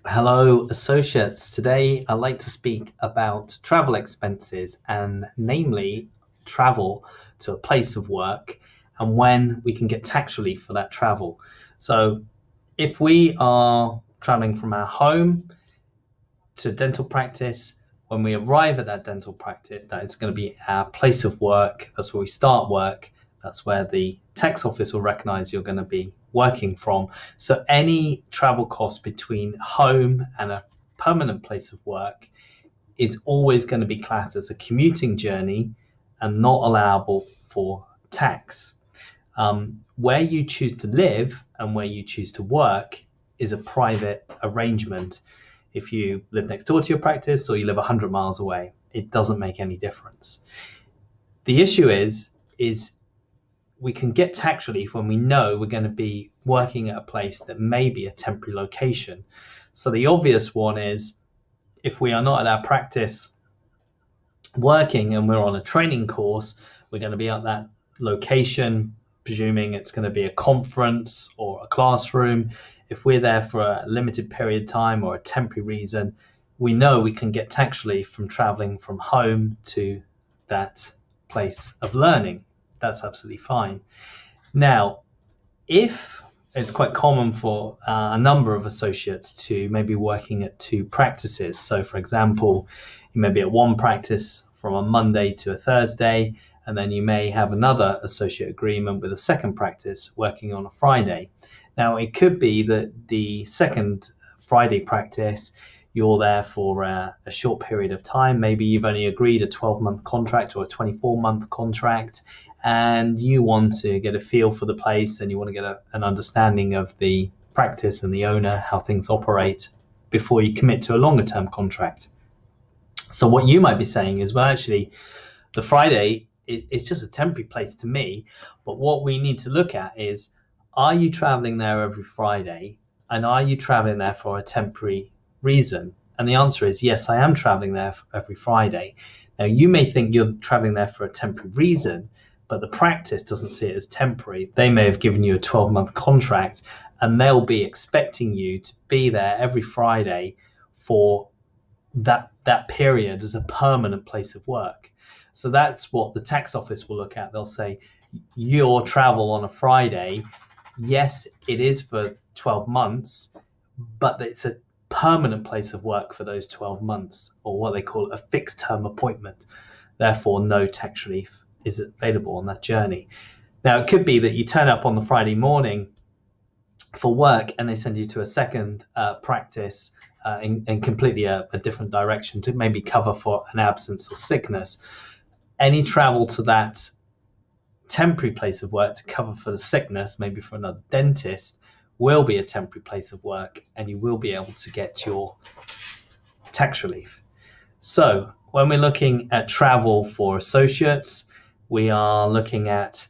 Hello, associates. Today, I'd like to speak about travel expenses and, namely, travel to a place of work and when we can get tax relief for that travel. So, if we are traveling from our home to dental practice, when we arrive at that dental practice, that is going to be our place of work. That's where we start work. That's where the tax office will recognize you're going to be working from. So any travel cost between home and a permanent place of work is always going to be classed as a commuting journey and not allowable for tax. Where you choose to live and where you choose to work is a private arrangement. If you live next door to your practice or you live 100 miles away, it doesn't make any difference. The issue is we can get tax relief when we know we're going to be working at a place that may be a temporary location. So the obvious one is if we are not at our practice working and we're on a training course, we're going to be at that location, presuming it's going to be a conference or a classroom. If we're there for a limited period of time or a temporary reason, we know we can get tax relief from traveling from home to that place of learning. That's absolutely fine. Now, if it's quite common for a number of associates to maybe working at two practices. So, for example, you may be at one practice from a Monday to a Thursday, and then you may have another associate agreement with a second practice working on a Friday. Now, it could be that the second Friday practice, you're there for a short period of time. Maybe you've only agreed a 12-month contract or a 24-month contract, and you want to get a feel for the place and you want to get an understanding of the practice and the owner, how things operate before you commit to a longer term contract. So what you might be saying is, well, actually, the Friday it's just a temporary place to me, but what we need to look at is, are you traveling there every Friday and are you traveling there for a temporary reason? And the answer is yes, I am traveling there every Friday. Now, you may think you're traveling there for a temporary reason, but the practice doesn't see it as temporary. They may have given you a 12-month contract and they'll be expecting you to be there every Friday for that period as a permanent place of work. So that's what the tax office will look at. They'll say your travel on a Friday, yes, it is for 12 months, but it's a permanent place of work for those 12 months, or what they call a fixed term appointment. Therefore, no tax relief is available on that journey. Now, it could be that you turn up on the Friday morning for work and they send you to a second practice in completely a different direction to maybe cover for an absence or sickness. Any travel to that temporary place of work to cover for the sickness, maybe for another dentist, will be a temporary place of work and you will be able to get your tax relief. So when we're looking at travel for associates, we are looking at,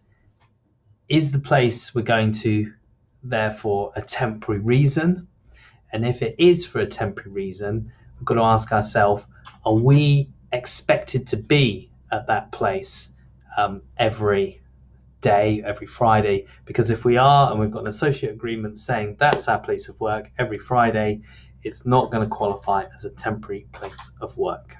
is the place we're going to there for a temporary reason? And if it is for a temporary reason, we've got to ask ourselves, are we expected to be at that place every day, every Friday? Because if we are, and we've got an associate agreement saying that's our place of work every Friday, it's not going to qualify as a temporary place of work.